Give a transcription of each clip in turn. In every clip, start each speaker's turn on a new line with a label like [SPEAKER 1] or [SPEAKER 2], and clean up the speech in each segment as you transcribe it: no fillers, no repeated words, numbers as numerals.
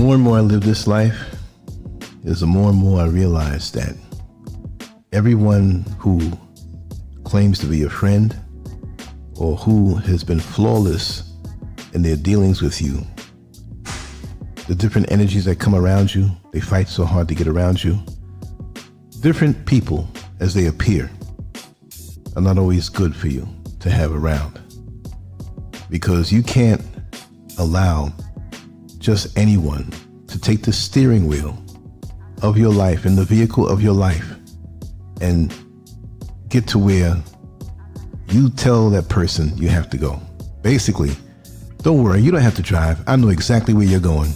[SPEAKER 1] more and more I live this life, is the more and more I realize that everyone who claims to be a friend or who has been flawless in their dealings with you, the different energies that come around you, they fight so hard to get around you. Different people as they appear are not always good for you to have around, because you can't allow just anyone to take the steering wheel of your life and the vehicle of your life and get to where you tell that person you have to go. Basically, don't worry, you don't have to drive. I know exactly where you're going.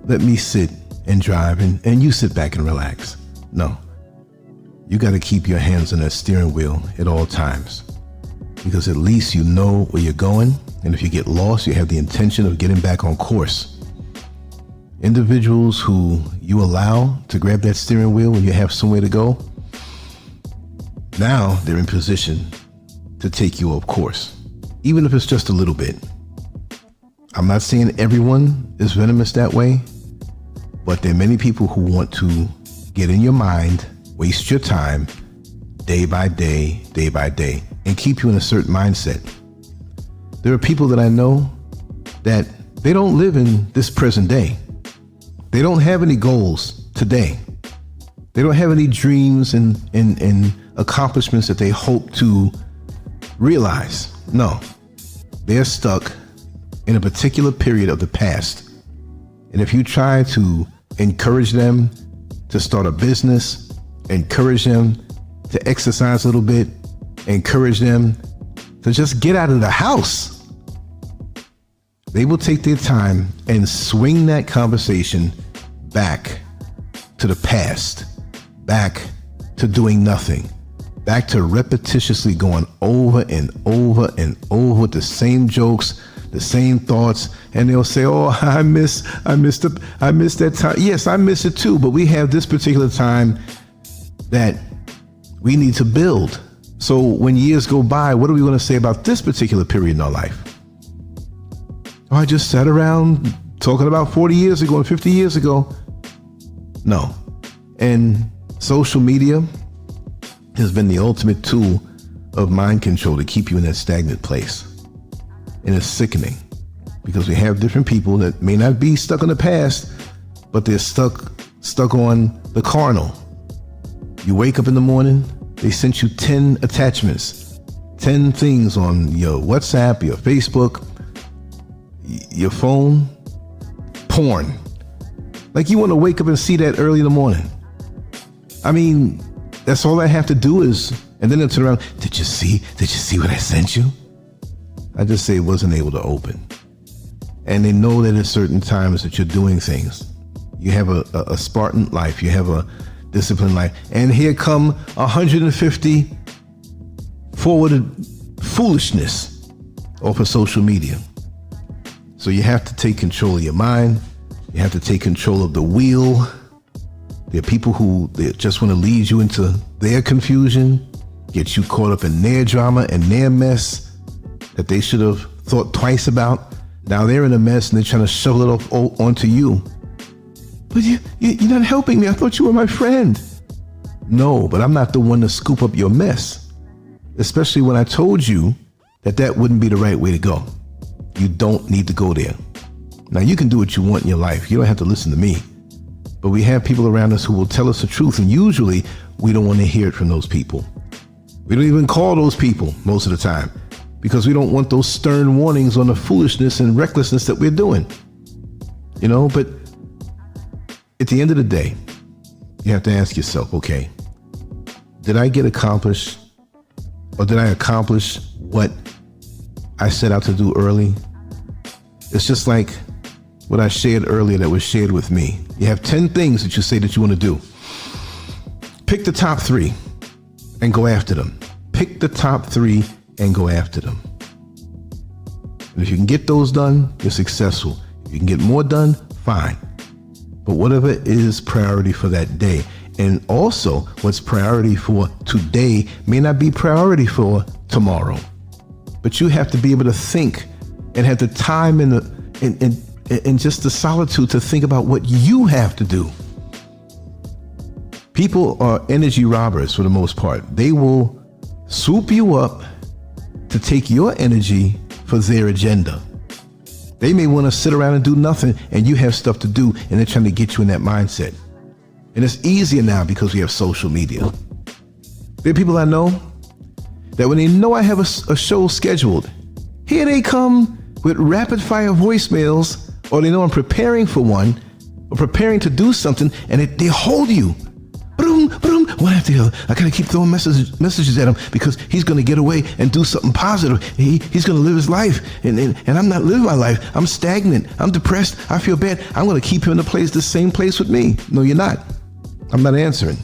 [SPEAKER 1] Let me sit and drive and you sit back and relax. No, you got to keep your hands on that steering wheel at all times, because at least you know where you're going. And if you get lost, you have the intention of getting back on course. Individuals who you allow to grab that steering wheel when you have somewhere to go, now they're in position to take you off course, even if it's just a little bit. I'm not saying everyone is venomous that way, but there are many people who want to get in your mind, waste your time day by day, and keep you in a certain mindset. There are people that I know that they don't live in this present day. They don't have any goals today. They don't have any dreams and accomplishments that they hope to realize. No, they're stuck in a particular period of the past. And if you try to encourage them to start a business, encourage them to exercise a little bit, encourage them to just get out of the house, they will take their time and swing that conversation back to the past, back to doing nothing, back to repetitiously going over and over and over with the same jokes, the same thoughts, and they'll say, "Oh, I miss that time." Yes, I miss it too, but we have this particular time that we need to build. So when years go by, what are we going to say about this particular period in our life? Oh, I just sat around talking about 40 years ago and 50 years ago. No. And social media has been the ultimate tool of mind control to keep you in that stagnant place. And it's sickening, because we have different people that may not be stuck in the past, but they're stuck on the carnal. You wake up in the morning, they sent you 10 attachments, 10 things on your WhatsApp, your Facebook, your phone, porn. Like, you want to wake up and see that early in the morning. I mean, that's all I have to do is, and then they'll turn around, did you see what I sent you? I just say it wasn't able to open. And they know that at certain times that you're doing things. You have a Spartan life, you have a disciplined life, and here come 150 forwarded foolishness off of social media. So you have to take control of your mind. You have to take control of the wheel. There are people who they just want to lead you into their confusion, get you caught up in their drama and their mess that they should have thought twice about. Now they're in a mess and they're trying to shovel it off onto you. But you're not helping me. I thought you were my friend. No, but I'm not the one to scoop up your mess, especially when I told you that wouldn't be the right way to go. You don't need to go there. Now, you can do what you want in your life. You don't have to listen to me. But we have people around us who will tell us the truth, and usually we don't want to hear it from those people. We don't even call those people most of the time, because we don't want those stern warnings on the foolishness and recklessness that we're doing. You know, but at the end of the day, you have to ask yourself, okay, did I get accomplished, or did I accomplish what I set out to do early? It's just like what I shared earlier that was shared with me. You have 10 things that you say that you want to do. Pick the top 3 and go after them. Pick the top 3 and go after them. And if you can get those done, you're successful. If you can get more done, fine. But whatever is priority for that day, and also what's priority for today may not be priority for tomorrow. But you have to be able to think and have the time and and just the solitude to think about what you have to do. People are energy robbers for the most part. They will swoop you up to take your energy for their agenda. They may want to sit around and do nothing, and you have stuff to do, and they're trying to get you in that mindset. And it's easier now because we have social media. There are people I know that when they know I have a show scheduled, here they come with rapid fire voicemails, or they know I'm preparing for one or preparing to do something, and they hold you. Boom, boom, one after the other. I gotta keep throwing messages at him because he's gonna get away and do something positive. He's gonna live his life, and I'm not living my life. I'm stagnant. I'm depressed. I feel bad. I'm gonna keep him in the same place with me. No, you're not. I'm not answering.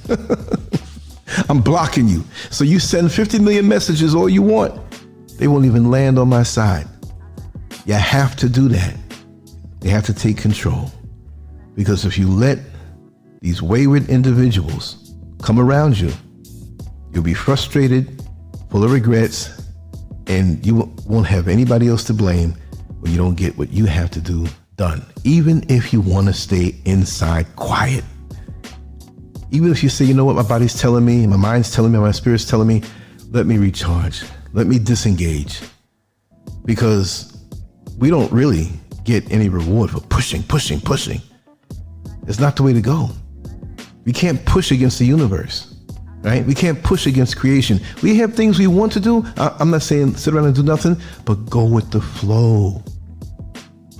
[SPEAKER 1] I'm blocking you. So you send 50 million messages all you want. They won't even land on my side. You have to do that. You have to take control. Because if you let these wayward individuals come around you, you'll be frustrated, full of regrets, and you won't have anybody else to blame when you don't get what you have to do done. Even if you want to stay inside quiet. Even if you say, you know what, my body's telling me, my mind's telling me, my spirit's telling me, let me recharge, let me disengage. Because we don't really get any reward for pushing. It's not the way to go. We can't push against the universe, right? We can't push against creation. We have things we want to do. I'm not saying sit around and do nothing, but go with the flow.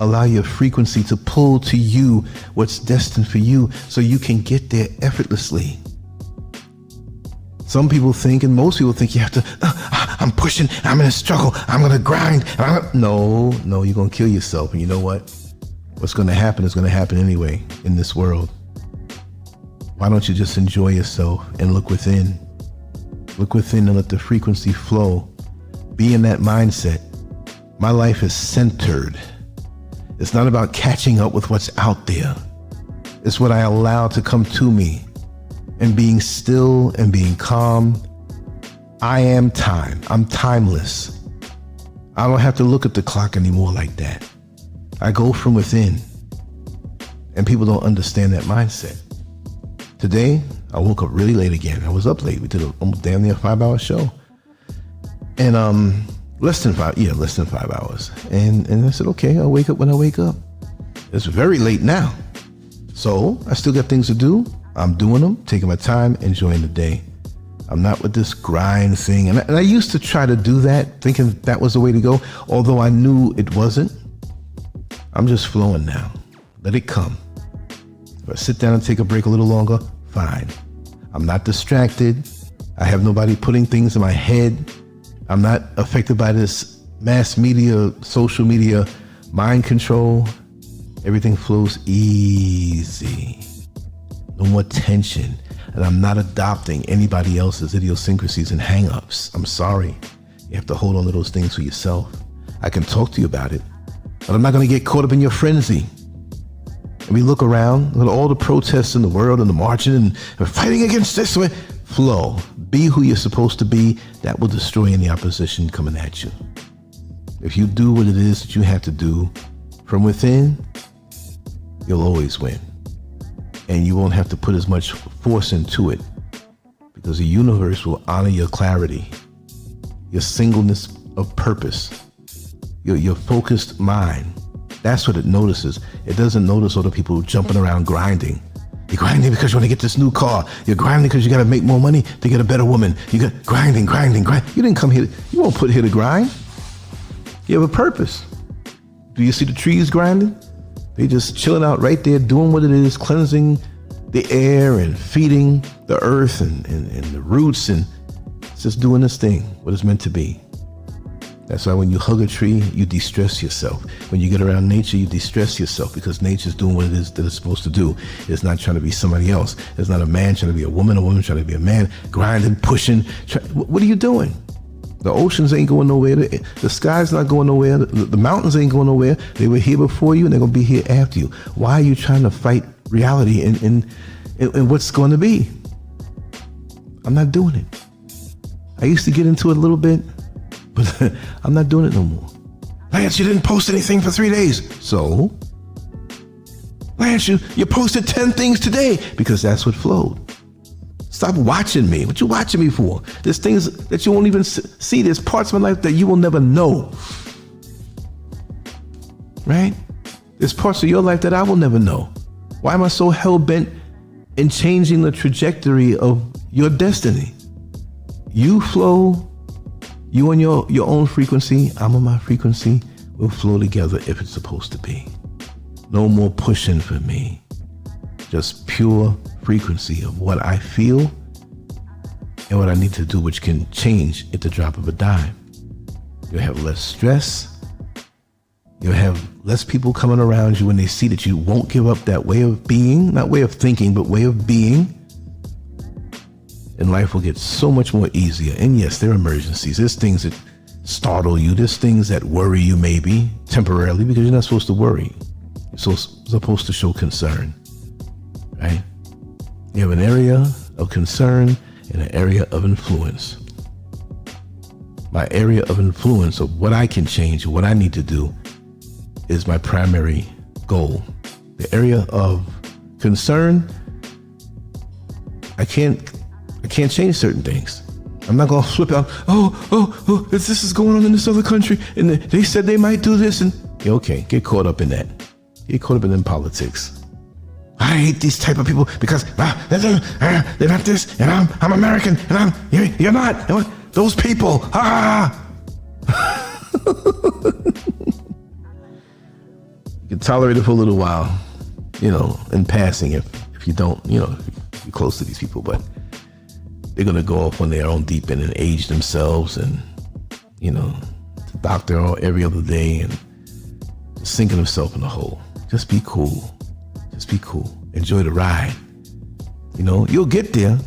[SPEAKER 1] Allow your frequency to pull to you what's destined for you so you can get there effortlessly. Some people think, and most people think, you have to, I'm pushing, I'm in a struggle, I'm going to grind. No, you're going to kill yourself. And you know what? What's going to happen is going to happen anyway in this world. Why don't you just enjoy yourself and look within? Look within and let the frequency flow. Be in that mindset. My life is centered. It's not about catching up with what's out there. It's what I allow to come to me. And being still and being calm. I am time. I'm timeless. I don't have to look at the clock anymore like that. I go from within. And people don't understand that mindset. Today, I woke up really late again. I was up late. We did almost damn near 5-hour show. And less than 5 hours. And I said, okay, I'll wake up when I wake up. It's very late now. So I still got things to do. I'm doing them, taking my time, enjoying the day. I'm not with this grind thing. And I used to try to do that, thinking that was the way to go, although I knew it wasn't. I'm just flowing now. Let it come. If I sit down and take a break a little longer, fine. I'm not distracted. I have nobody putting things in my head. I'm not affected by this mass media, social media, mind control. Everything flows easy. No more tension. And I'm not adopting anybody else's idiosyncrasies and hang-ups. I'm sorry. You have to hold on to those things for yourself. I can talk to you about it, but I'm not going to get caught up in your frenzy. And we look around at all the protests in the world and the marching and fighting against this way. Flow. Be who you're supposed to be. That will destroy any opposition coming at you. If you do what it is that you have to do from within, you'll always win. And you won't have to put as much force into it because the universe will honor your clarity, your singleness of purpose, your focused mind. That's what it notices. It doesn't notice other people jumping around grinding. You're grinding because you want to get this new car. You're grinding because you got to make more money to get a better woman. You got grinding. You didn't come here. You won't put here to grind. You have a purpose. Do you see the trees grinding? They just chilling out right there, doing what it is, cleansing the air and feeding the earth and the roots, and it's just doing this thing, what it's meant to be. That's why when you hug a tree, you de-stress yourself. When you get around nature, you de-stress yourself because nature's doing what it is that it's supposed to do. It's not trying to be somebody else. It's not a man trying to be a woman trying to be a man, grinding, pushing. What are you doing? The oceans ain't going nowhere. The sky's not going nowhere. The mountains ain't going nowhere. They were here before you and they're going to be here after you. Why are you trying to fight reality in what's going to be? I'm not doing it. I used to get into it a little bit, but I'm not doing it no more. Lance, you didn't post anything for 3 days. So Lance, you posted 10 things today, because that's what flowed. Stop watching me. What you watching me for? There's things that you won't even see. There's parts of my life that you will never know. Right? There's parts of your life that I will never know. Why am I so hell-bent in changing the trajectory of your destiny? You flow, you on your own frequency, I'm on my frequency. We'll flow together if it's supposed to be. No more pushing for me. Just pure frequency of what I feel and what I need to do, which can change at the drop of a dime. You'll have less stress. You'll have less people coming around you when they see that you won't give up that way of being, not way of thinking, but way of being. And life will get so much more easier. And yes, there are emergencies. There's things that startle you. There's things that worry you maybe temporarily, because you're not supposed to worry. You're supposed to show concern, right? You have an area of concern and an area of influence. My area of influence of what I can change, what I need to do, is my primary goal. The area of concern, I can't change certain things. I'm not gonna flip out. Oh, this is going on in this other country, and they said they might do this, and okay, get caught up in that. Get caught up in them politics. I hate these type of people because they're not this, and I'm American, and you're not. Those people. You can tolerate it for a little while, in passing if you don't, if you're close to these people, but they're gonna go off on their own deep end and age themselves, and the doctor every other day and just sinking himself in the hole. Just be cool. Just be cool. Enjoy the ride. You'll get there,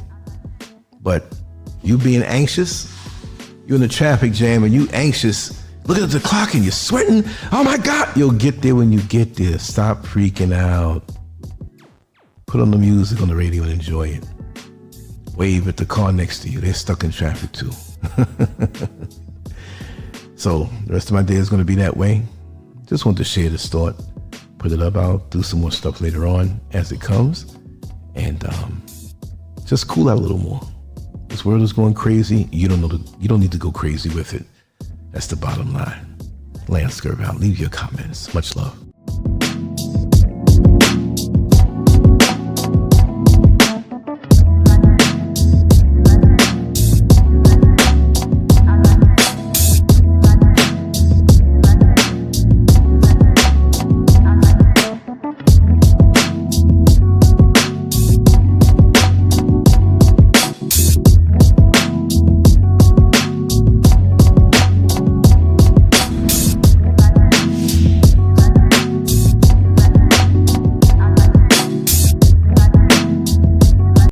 [SPEAKER 1] but you being anxious, you're in a traffic jam and you anxious, looking at the clock and you're sweating. Oh my God, you'll get there when you get there. Stop freaking out. Put on the music on the radio and enjoy it. Wave at the car next to you. They're stuck in traffic too. So the rest of my day is going to be that way. Just wanted to share this thought. Put it up. I'll do some more stuff later on as it comes. And just cool out a little more. This world is going crazy. You don't need to go crazy with it. That's the bottom line. Lancescurv out. Leave your comments. Much love.